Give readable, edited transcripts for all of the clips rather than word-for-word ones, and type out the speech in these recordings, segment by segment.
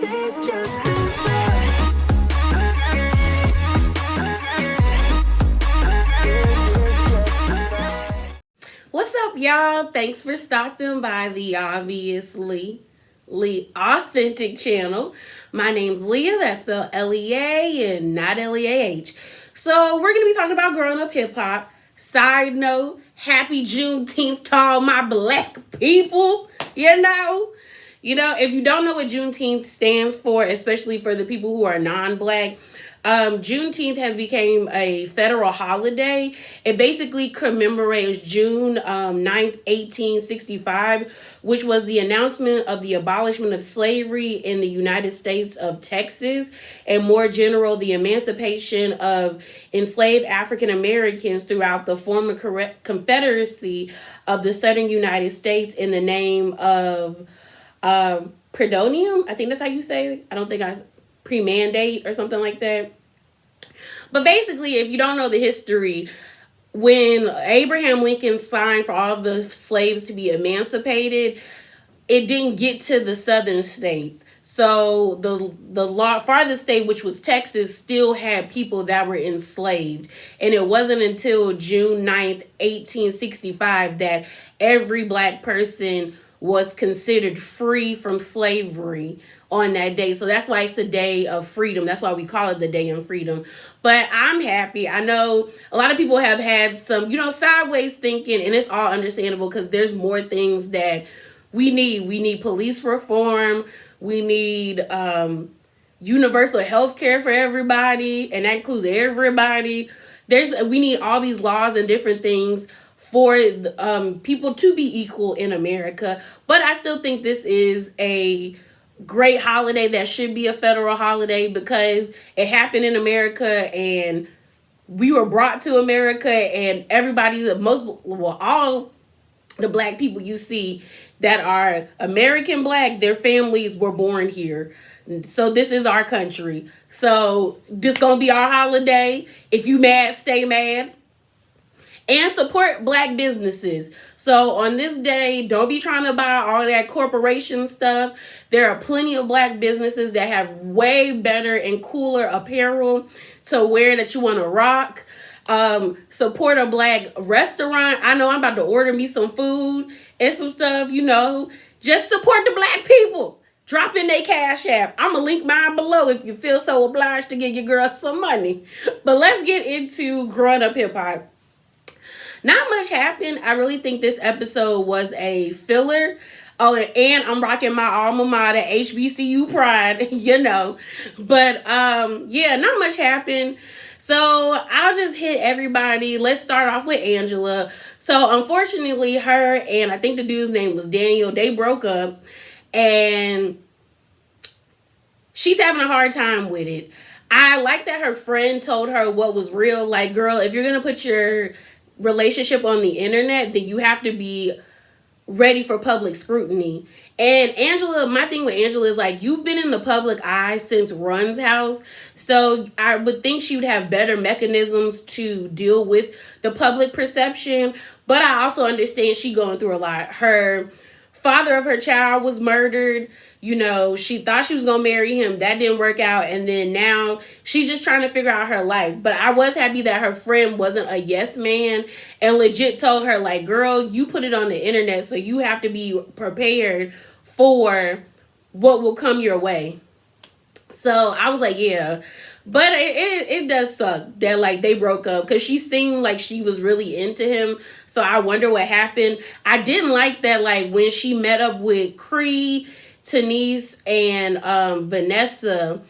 is just the start. What's up, y'all? Thanks for stopping by the obviously authentic channel. My name's Leah, that's spelled L-E-A and not L-E-A-H. So we're going to be talking about growing up hip hop. Side note, happy Juneteenth to all my black people, you know. If you don't know what Juneteenth stands for, especially for the people who are non-black, Juneteenth has become a federal holiday. It basically commemorates June 9th, 1865, which was the announcement of the abolishment of slavery in the United States of Texas, and more general, the emancipation of enslaved African Americans throughout the former Confederacy of the Southern United States in the name of Predonium. I think that's how you say it. I don't think I pre-mandate or something like that. But basically, if you don't know the history, when Abraham Lincoln signed for all the slaves to be emancipated, it didn't get to the southern states. So the farthest state, which was Texas, still had people that were enslaved. And it wasn't until June 9th, 1865 that every black person was considered free from slavery on that day. So that's why it's a day of freedom. That's why we call it the Day of Freedom. But I'm happy. I know a lot of people have had some, sideways thinking, and it's all understandable because there's more things that we need. We need police reform. We need universal health care for everybody, and that includes everybody. We need all these laws and different things for people to be equal in America. But I still think this is a great holiday that should be a federal holiday because it happened in America and we were brought to America, and all the black people you see that are American black, their families were born here. So this is our country. So this gonna be our holiday. If you mad, stay mad. And support black businesses. So on this day, don't be trying to buy all that corporation stuff. There are plenty of black businesses that have way better and cooler apparel to wear that you want to rock. Support a black restaurant. I know I'm about to order me some food and some stuff, Just support the black people. Drop in their CashApp. I'm going to link mine below if you feel so obliged to give your girl some money. But let's get into growing up hip hop. Not much happened. I really think this episode was a filler. Oh, and I'm rocking my alma mater, HBCU Pride, But, not much happened. So I'll just hit everybody. Let's start off with Angela. So unfortunately, her and I think the dude's name was Daniel, they broke up. And she's having a hard time with it. I like that her friend told her what was real. Like, girl, if you're going to put your relationship on the internet, then you have to be ready for public scrutiny. And Angela, my thing with Angela is like, you've been in the public eye since Run's house, so I would think she would have better mechanisms to deal with the public perception. But I also understand she going through a lot. Her father of her child was murdered. She thought she was going to marry him. That didn't work out. And then now she's just trying to figure out her life. But I was happy that her friend wasn't a yes man and legit told her, like, girl, you put it on the internet, so you have to be prepared for what will come your way. So I was like, yeah. But it does suck that, like, they broke up because she seemed like she was really into him. So I wonder what happened. I didn't like that, like, when she met up with Cree, Tanise, and Vanessa,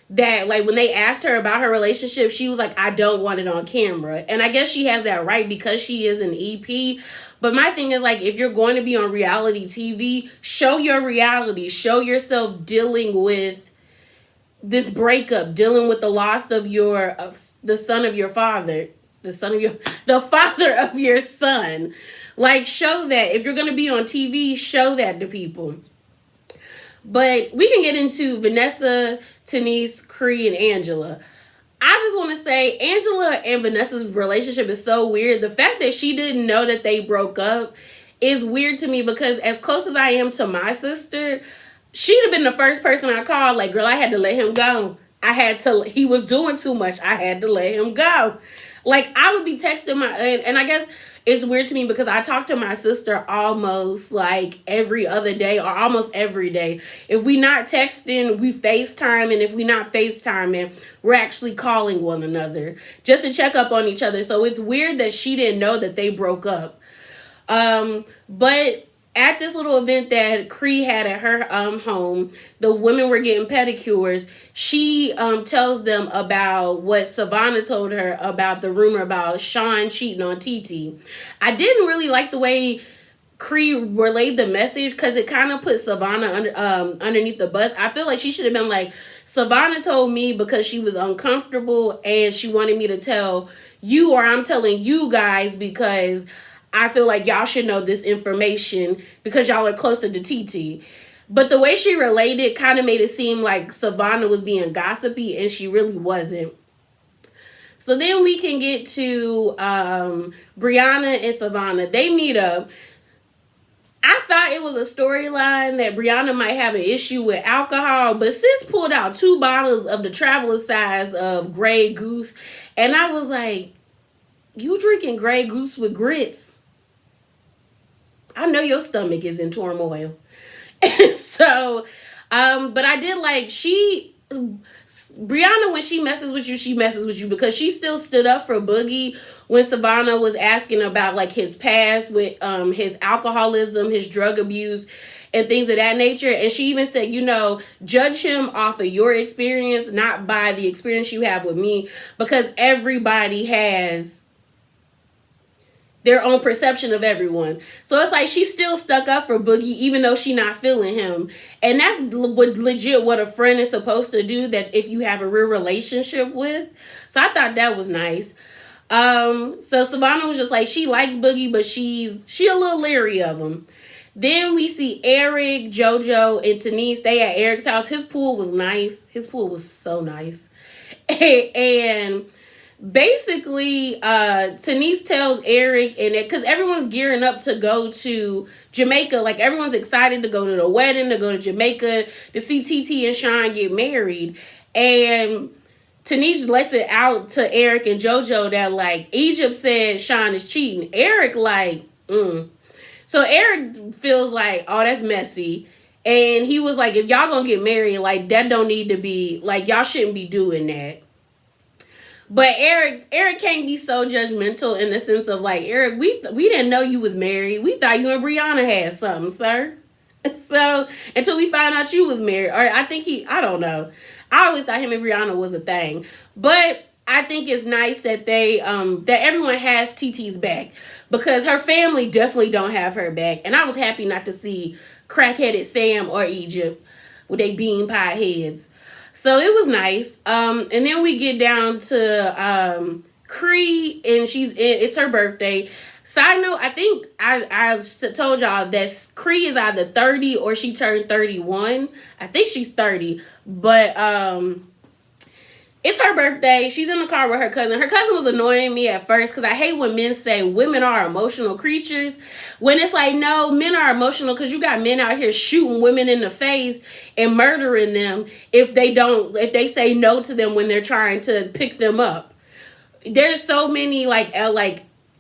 that, like, when they asked her about her relationship, she was like, I don't want it on camera. And I guess she has that right because she is an EP. But my thing is, like, if you're going to be on reality TV, show your reality. Show yourself dealing with this breakup, dealing with the loss of the son of your father, the father of your son. Like, show that. If you're going to be on TV, show that to people. But we can get into Vanessa, Tanise, Cree, and Angela. I just want to say Angela and Vanessa's relationship is so weird. The fact that she didn't know that they broke up is weird to me because as close as I am to my sister, she'd have been the first person I called. Like, girl, I had to let him go. He was doing too much. I had to let him go. Like, I would be texting and I guess it's weird to me because I talk to my sister almost like every other day or almost every day. If we not texting, we FaceTime. And if we not FaceTiming, we're actually calling one another just to check up on each other. So it's weird that she didn't know that they broke up. But at this little event that Cree had at her home, the women were getting pedicures. She tells them about what Savannah told her about the rumor about Sean cheating on TT. I didn't really like the way Cree relayed the message because it kind of put Savannah underneath the bus. I feel like she should have been like, Savannah told me because she was uncomfortable and she wanted me to tell you, or I'm telling you guys because I feel like y'all should know this information because y'all are closer to TT. But the way she relayed it kind of made it seem like Savannah was being gossipy and she really wasn't. So then we can get to Brianna and Savannah. They meet up. I thought it was a storyline that Brianna might have an issue with alcohol, but sis pulled out 2 bottles of the traveler size of Grey Goose. And I was like, you drinking Grey Goose with grits? I know your stomach is in turmoil. So, but I did like Brianna, when she messes with you because she still stood up for Boogie when Savannah was asking about like his past with his alcoholism, his drug abuse, and things of that nature. And she even said, judge him off of your experience, not by the experience you have with me, because everybody has their own perception of everyone. So it's like she still stuck up for Boogie even though she not feeling him. And that's legit what a friend is supposed to do, that if you have a real relationship with. So I thought that was nice. So Savannah was just like, she likes Boogie, but she a little leery of him. Then we see Eric, JoJo, and Tanise. They at Eric's house. His pool was nice. His pool was so nice. And basically, Tanise tells Eric, and because everyone's gearing up to go to Jamaica, like everyone's excited to go to the wedding, to go to Jamaica, to see TT and Sean get married. And Tanise lets it out to Eric and JoJo that like Egypt said Sean is cheating. Eric So Eric feels like, oh, that's messy. And he was like, if y'all gonna get married, like that don't need to be, like y'all shouldn't be doing that. But Eric can't be so judgmental in the sense of like, Eric, we didn't know you was married. We thought you and Brianna had something, sir. So until we found out you was married, or I don't know. I always thought him and Brianna was a thing. But I think it's nice that they that everyone has TT's back, because her family definitely don't have her back. And I was happy not to see crackheaded Sam or Egypt with their bean pie heads. So it was nice. And then we get down to Cree, and it's her birthday. Side note, I think I told y'all that Cree is either 30 or she turned 31. I think she's 30. But it's her birthday. She's in the car with her cousin. Her cousin was annoying me at first because I hate when men say women are emotional creatures. When it's like, no, men are emotional because you got men out here shooting women in the face and murdering them if they say no to them when they're trying to pick them up. There's so many like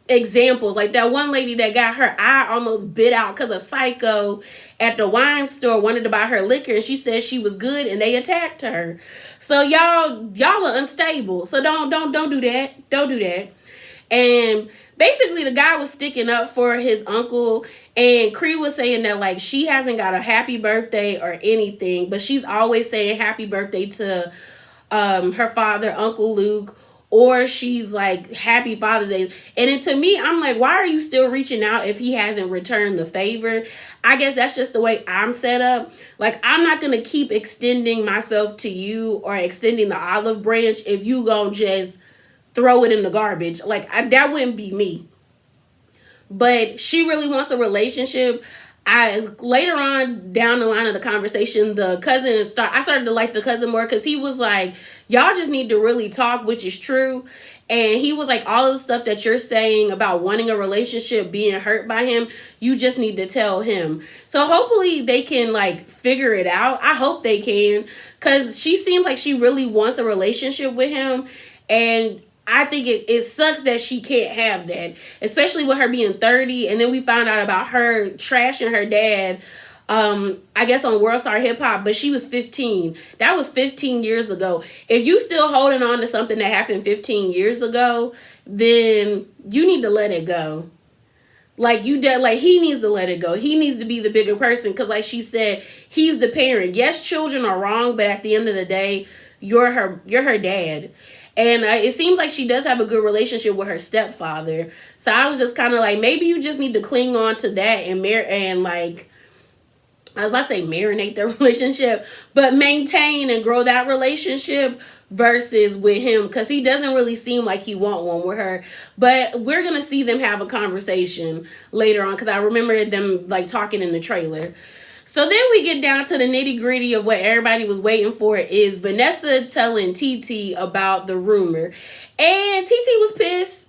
examples. Like that one lady that got her eye almost bit out because a psycho at the wine store wanted to buy her liquor, and she said she was good, and they attacked her. So y'all are unstable. So don't do that. Don't do that. And basically the guy was sticking up for his uncle, and Cree was saying that like she hasn't got a happy birthday or anything, but she's always saying happy birthday to her father, Uncle Luke, or she's like happy Father's Day. And then to me, I'm like, why are you still reaching out if he hasn't returned the favor? I guess that's just the way I'm set up. Like, I'm not going to keep extending myself to you or extending the olive branch if you gonna just throw it in the garbage. Like, that wouldn't be me. But she really wants a relationship. I later on down the line of the conversation, I started to like the cousin more because he was like, y'all just need to really talk, which is true. And he was like, all of the stuff that you're saying about wanting a relationship, being hurt by him, you just need to tell him. So hopefully they can like figure it out. I hope they can, because she seems like she really wants a relationship with him. And I think it sucks that she can't have that, especially with her being 30. And then we found out about her trashing her dad, I guess on World Star Hip Hop, but she was 15. That was 15 years ago. If you still holding on to something that happened 15 years ago, then you need to let it go. Like he needs to let it go. He needs to be the bigger person, because like she said, he's the parent. Yes, children are wrong, but at the end of the day, you're her dad. And it seems like she does have a good relationship with her stepfather. So I was just kind of like, maybe you just need to cling on to that and like, I was about to say marinate their relationship, but maintain and grow that relationship versus with him, because he doesn't really seem like he want one with her. But we're going to see them have a conversation later on, because I remember them like talking in the trailer. So then we get down to the nitty gritty of what everybody was waiting for, is Vanessa telling TT about the rumor. And TT was pissed.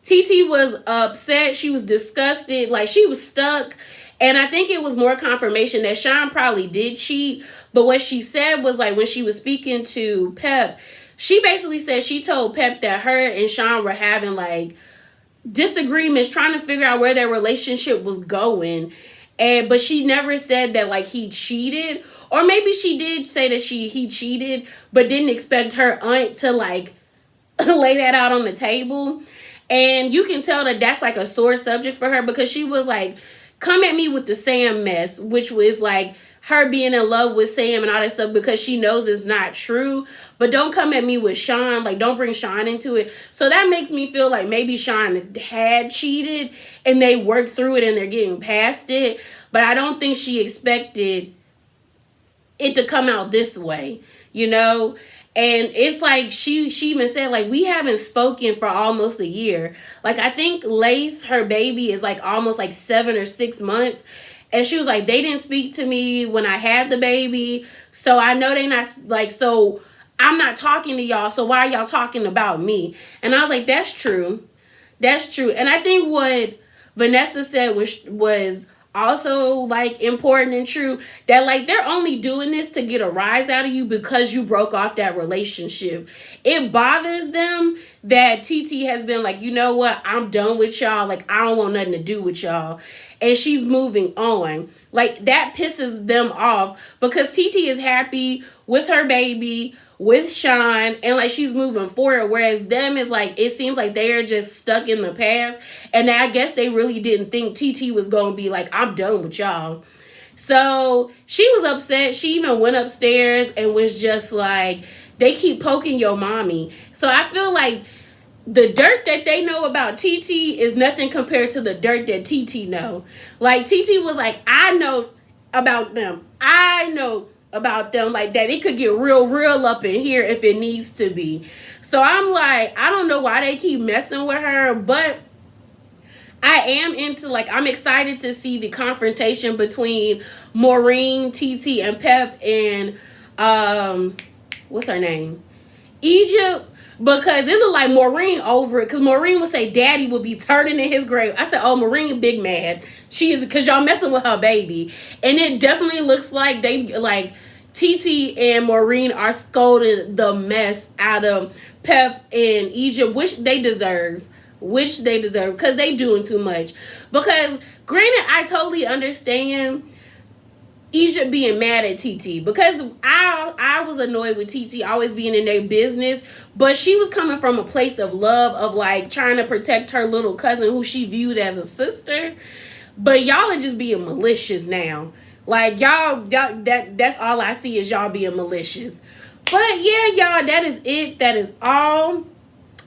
TT was upset. She was disgusted. Like, she was stuck. And I think it was more confirmation that Sean probably did cheat. But what she said was, like, when she was speaking to Pep, she basically said she told Pep that her and Sean were having, like, disagreements, trying to figure out where their relationship was going. But she never said that like he cheated, or maybe she did say that he cheated, but didn't expect her aunt to like lay that out on the table. And you can tell that that's like a sore subject for her, because she was like, come at me with the Sam mess, which was like her being in love with Sam and all that stuff, because she knows it's not true. But don't come at me with Sean. Like, don't bring Sean into it. So that makes me feel like maybe Sean had cheated and they worked through it and they're getting past it. But I don't think she expected it to come out this way, you know? And it's like she even said, like, we haven't spoken for almost a year. Like, I think Laith, her baby, is like almost like 7 or 6 months. And she was like, they didn't speak to me when I had the baby. So I know they not, like, so I'm not talking to y'all. So why are y'all talking about me? And I was like, that's true. That's true. And I think what Vanessa said was also, like, important and true. That, like, they're only doing this to get a rise out of you because you broke off that relationship. It bothers them that TT has been like, you know what? I'm done with y'all. Like, I don't want nothing to do with y'all. And she's moving on. Like, that pisses them off, because TT is happy with her baby, with Sean, and like she's moving forward. Whereas them is like, it seems like they are just stuck in the past. And I guess they really didn't think TT was going to be like, I'm done with y'all. So she was upset. She even went upstairs and was just like, they keep poking your mommy. So I feel like the dirt that they know about TT is nothing compared to the dirt that TT know. Like, TT was like, I know about them. I know about them, like that. It could get real up in here if it needs to be. So I'm like, I don't know why they keep messing with her, but I am into, like, I'm excited to see the confrontation between Maureen, TT, and Pep and what's her name? Egypt. Because it looked like Maureen over it. Because Maureen would say daddy would be turning in his grave. I said, oh, Maureen big mad. She is, because y'all messing with her baby. And it definitely looks like they, like, TT and Maureen are scolding the mess out of Pep and Egypt, which they deserve. Because they doing too much. Because, granted, I totally understand Egypt being mad at TT, because I was annoyed with TT always being in their business, but she was coming from a place of love, of like trying to protect her little cousin who she viewed as a sister. But y'all are just being malicious now. Like, y'all that's all I see is y'all being malicious. But yeah, y'all, that is it. That is all.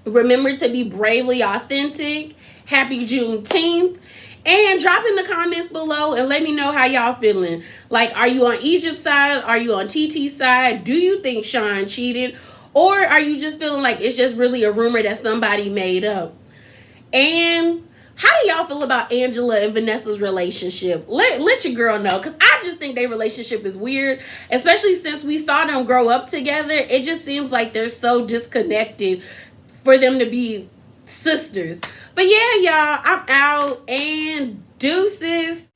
Remember to be bravely authentic. Happy Juneteenth. And drop in the comments below and let me know how y'all feeling. Like, are you on Egypt's side? Are you on TT's side? Do you think Sean cheated? Or are you just feeling like it's just really a rumor that somebody made up? And How do y'all feel about Angela and Vanessa's relationship? Let your girl know, because I just think their relationship is weird, especially since we saw them grow up together. It just seems like they're so disconnected for them to be sisters. But yeah, y'all, I'm out, and deuces.